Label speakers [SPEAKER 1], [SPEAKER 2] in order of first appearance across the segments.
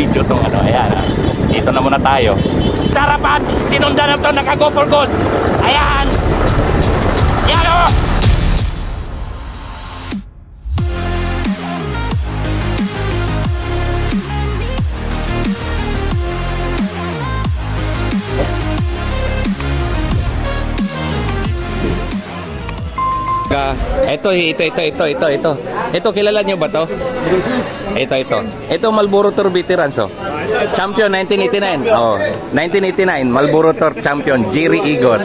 [SPEAKER 1] video tong ano. Ayan, dito na muna tayo. Sarapan, sinundan na to, naka-go for gold. Ayan. Yan o. Ito, kilala nyo ba to? Ito Marlboro Tour Veterans, oh. Champion 1989. Oh, 1989 Marlboro Tour Champion Jerry Igos.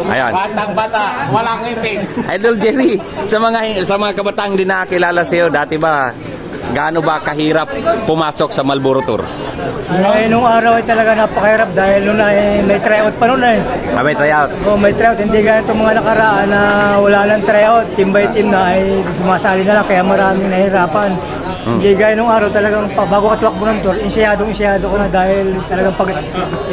[SPEAKER 1] Ayan.
[SPEAKER 2] Batang-bata, walang ipin.
[SPEAKER 1] Idol Jerry, sa mga kabataang di nakakilala sa'yo, dati ba gaano ba kahirap pumasok sa Marlboro Tour?
[SPEAKER 3] Nung araw ay talaga napakahirap dahil noon ay may tryout pa noon eh.
[SPEAKER 1] May tryout?
[SPEAKER 3] Oo, may tryout. Hindi ganito mga nakaraan na wala lang tryout. Team by team na ay sumasali na lang kaya maraming nahirapan. Hindi gaya nung araw talagang bago katuwakbo ng tour, insiyado ko na dahil talagang pag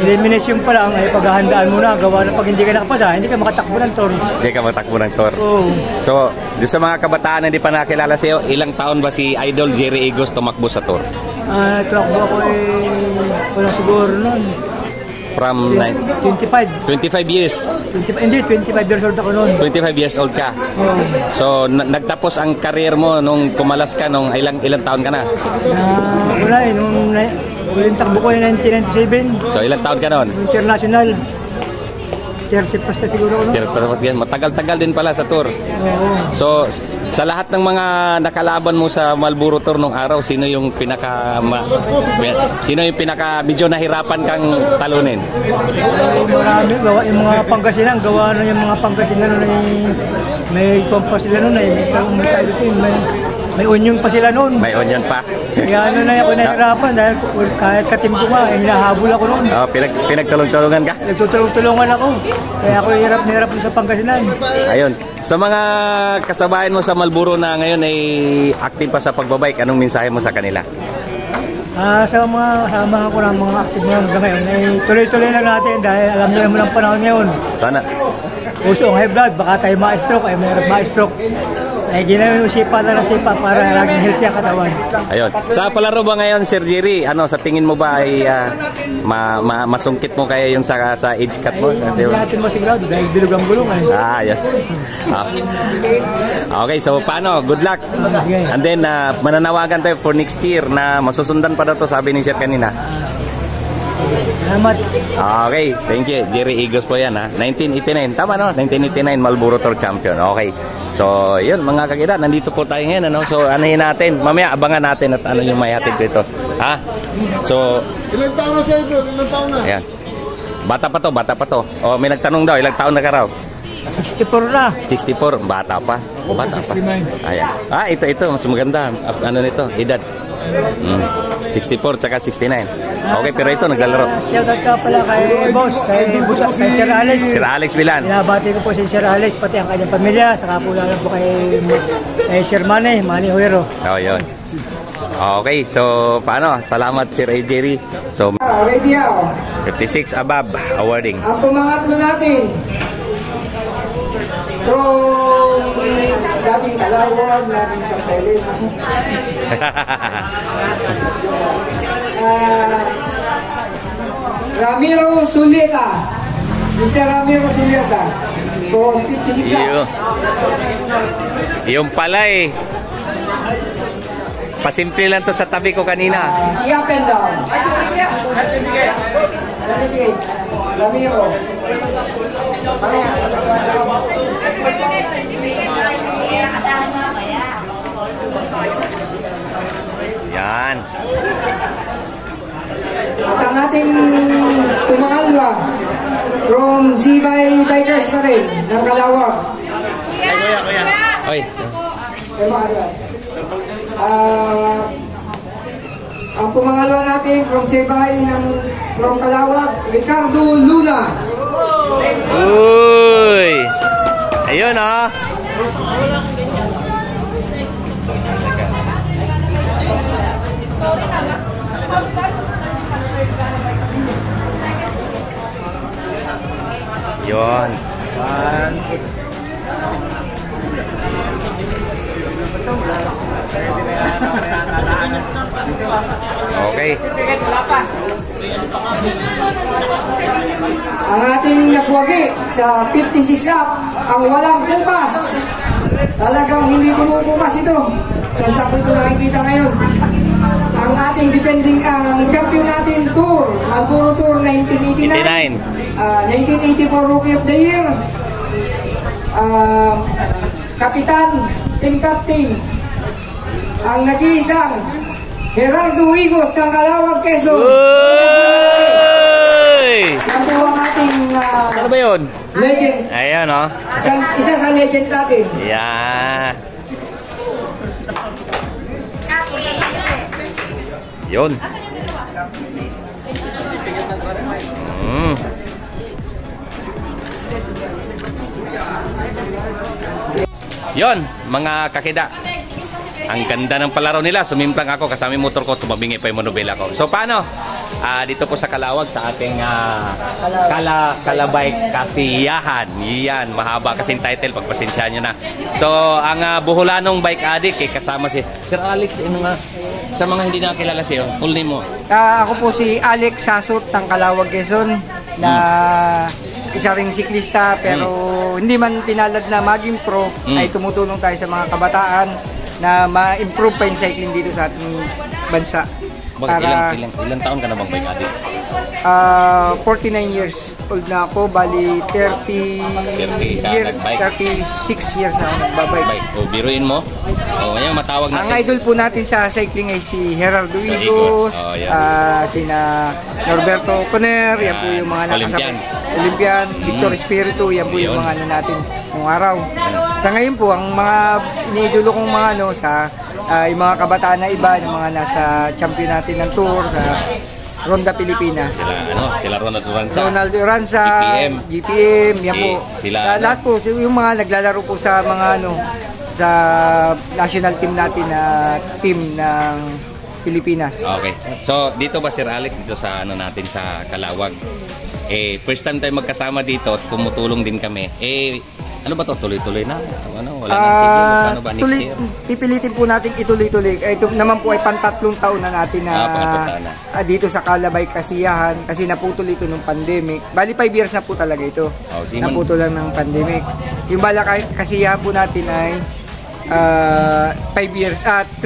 [SPEAKER 3] elimination pa lang ay paghahandaan mo na. Gawa na pag hindi ka nakapasa, hindi ka makatakbo ng tour.
[SPEAKER 1] Hindi ka makatakbo ng tour.
[SPEAKER 3] Oo.
[SPEAKER 1] So, doon sa mga kabataan na hindi pa nakilala sa'yo, ilang taon ba si Idol Jerry Igos tumakbo sa tour?
[SPEAKER 3] Tuwakbo ako wala siguro noon.
[SPEAKER 1] From
[SPEAKER 3] 25
[SPEAKER 1] years.
[SPEAKER 3] 25 years old ako noon.
[SPEAKER 1] 25 years old ka. So nagtapos ang career mo nung kumalas ka nung ilang taon ka na?
[SPEAKER 3] Wala eh, nung huling takbo ko ay 1997.
[SPEAKER 1] So ilang taon ka noon?
[SPEAKER 3] International. 30 plus na siguro ako noon.
[SPEAKER 1] Matagal-tagal din pala sa tour. So sa lahat ng mga nakalaban mo sa Marlboro Tour nung araw, sino yung pinaka medyo nahirapan kang talunin?
[SPEAKER 3] Marami, gawa yung mga Pangasinan, gawa na yung mga Pangasinan may kompas sila noon, may onion pa sila noon.
[SPEAKER 1] May onion pa.
[SPEAKER 3] Kaya ano na ako nahirapan dahil kahit katim ko nga, hinahabol ako noon.
[SPEAKER 1] Pinagtulong-tulungan ka?
[SPEAKER 3] Nagtutulong-tulungan ako. Kaya ako hirap sa Pangasinan. Ayun.
[SPEAKER 1] Sa mga kasabayan mo sa Marlboro na ngayon ay active pa sa pagbabike, anong mensahe mo sa kanila?
[SPEAKER 3] Sa mga kasama ko ng mga active mo hanggang ngayon, ay tuloy-tuloy lang natin dahil alam nyo naman ang panahon ngayon.
[SPEAKER 1] Sana.
[SPEAKER 3] Puso ang high blood, baka tayo ma-stroke, ay mayroon ma-stroke. Ay ginawin mo sipa para laging healthy ang katawan. Ayun.
[SPEAKER 1] Sa palaro ba ngayon, Sir Jerry, sa tingin mo ba ay masungkit mo kaya yung sa age cut mo?
[SPEAKER 3] Hindi natin masigurado dahil bilog ang gulong.
[SPEAKER 1] Yan. Okay, so paano? Good luck. And then, mananawagan tayo for next year na masusundan pa daw to, sabi ni Sir kanina.
[SPEAKER 3] Salamat.
[SPEAKER 1] Okay, thank you. Jerry Igos po yan, ha? 1989. Tama, no? 1989 Marlboro Tour Champion. Okay. So, yun mga kagita, nandito po tayo ngayon, ano? So, anahin natin. Mamaya, abangan natin at ano yung may hatid dito. Ha? So,
[SPEAKER 2] ilang taon na sa'yo ito? Ilang taon na?
[SPEAKER 1] Ayan. Bata pa to. O, may nagtanong daw, ilang taon na ka raw?
[SPEAKER 3] 64 na.
[SPEAKER 1] 64, bata pa. Bata pa. Ayan. Ito, mas maganda. Ano nito? Edad. 64 tsaka 69. Okay, pero ito naglalaro.
[SPEAKER 3] Shoutout ka pala kay boss, kay Sir Alex.
[SPEAKER 1] Sir Alex Bilan.
[SPEAKER 3] Binabati ko po si Sir Alex, pati ang kanyang pamilya. Saka po lalo po kay Sir Manny Huero.
[SPEAKER 1] Yun. Okay, so paano? Salamat Sir Jerry. So,
[SPEAKER 4] ready ako.
[SPEAKER 1] 56 above awarding.
[SPEAKER 4] Ang pumangatlo natin from dating Kalawag, natin sa Tele. Ramiro Sulieta. Mr. Ramiro Sulieta. Kung 56 up.
[SPEAKER 1] Yung pala eh. Pasimple lang to sa tabi ko kanina.
[SPEAKER 4] Si up and down. Certificate. Ramiro.
[SPEAKER 1] Yan.
[SPEAKER 4] At ang ating pumangalwa from Sibay Bikers pa rin ng Kalawag.
[SPEAKER 1] Kuya. Oy.
[SPEAKER 4] Ang pumangalwa natin from Sibay from Kalawag, Ricardo Luna.
[SPEAKER 1] Uy. Ayun Yun. One. Okay.
[SPEAKER 4] Ang ating nagwagi sa 56 up, ang walang bukas. Talagang hindi kumukupas ito. Saan sa ito nakikita ngayon? Ang ating defending, ang champion natin tour, Marlboro Tour 1989. 1984 Rookie of the Year. Kapitan, team captain. Ang nag-iisang Gerardo Higos ng Calawag, Quezon. Yan po ang ating
[SPEAKER 1] Ano ba yun?
[SPEAKER 4] legend.
[SPEAKER 1] Ayan, oh.
[SPEAKER 4] Isa sa legend natin.
[SPEAKER 1] Yeah. Yun. Yun, mga kakida. Ang ganda ng palaro nila. Sumimplang ako kasama yung motor ko. Tumabingi pa yung monobela ko. So, paano? Dito po sa Calawag sa ating Kalabay Kasiyahan. Yan, mahaba kasing title. Pagpasensyahan nyo na. So, ang buhulanong bike addict, kasama si Sir Alex. Sa mga hindi nakakilala siya, full name mo.
[SPEAKER 4] Ako po si Alex Sasot ng Calawag, Quezon. Na isa ring siklista pero hindi man pinalad na maging pro, ay tumutulong tayo sa mga kabataan na ma-improve pa yung cycling dito sa ating bansa.
[SPEAKER 1] Ilang taon ka na bang bike addict?
[SPEAKER 4] 49 years old na ako, bali 36 years na ako nagbabike.
[SPEAKER 1] So, biruin mo. Ngayon matawag natin.
[SPEAKER 4] Ang idol po natin sa cycling ay si Gerardo Higos, sina Norberto Conner, yan po yung mga nakasama. Olympian, Victor Espiritu, yan po yung mga natin nung araw. Sa ngayon po, ang mga iniidolo kong mga yung mga kabataan na iba, yung mga nasa champion natin ng tour, sa Ronda Pilipinas.
[SPEAKER 1] Sila
[SPEAKER 4] Ronaldo Uranza, GPM, yan po. Lahat po, yung mga naglalaro po sa mga sa national team natin na team ng Pilipinas.
[SPEAKER 1] Okay. So, dito ba Sir Alex, dito sa natin sa Calawag? First time tayo magkasama dito at tumutulong din kami. Ano ba to? Tuloy-tuloy na? Wala nang ba next year?
[SPEAKER 4] Pipilitin po natin ituloy-tuloy. Ito naman po ay pantatlong taon na natin dito sa Kalabay Kasiyahan kasi naputol ito nung pandemic. Bali 5 years na po talaga ito. Naputol lang ng pandemic. Yung bala kasiyahan po natin ay 3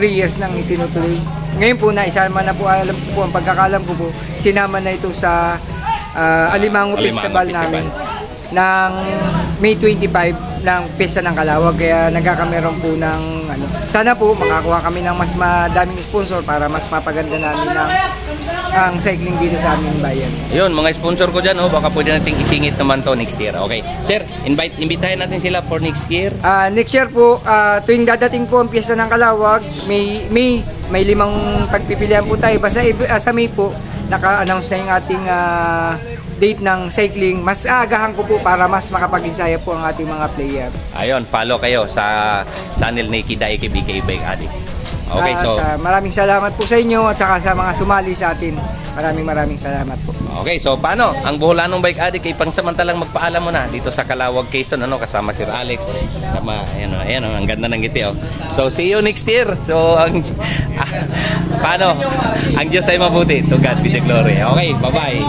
[SPEAKER 4] years nang itinutuloy. Ngayon po na isama na po, alam po ang pagkakalam ko po, sinama na ito sa Alimango Festival namin ng May 25 ng Pesta ng Calawag, kaya nagkakameron po ng sana po makakuha kami ng mas madaming sponsor para mas mapaganda namin ang cycling dito sa aming bayan.
[SPEAKER 1] Yun, mga sponsor ko dyan, baka pwede natin isingit naman to next year. Okay. Sir, imbitahin natin sila for next year. Next year po, tuwing dadating po ang Piyesta ng Calawag, may 5 pagpipilian po tayo. Basta sa May po, naka-announce na yung ating date ng cycling. Mas aagahan ko po para mas makapag-insaya po ang ating mga player. Ayun, follow kayo sa channel ni Kidaiki BK Bike Addict. Okay, so maraming salamat po sa inyo at saka sa mga sumali sa atin. Maraming salamat po. Okay, so paano? Ang buhulanong Bike Addict ay pangsamantalang magpaalam mo na dito sa Calawag, Quezon, kasama Sir Alex. Kasama, ayan, ang ganda ng ngiti, So, see you next year. So, paano? Ang Diyos ay mabuti. To God be the glory. Okay, bye-bye.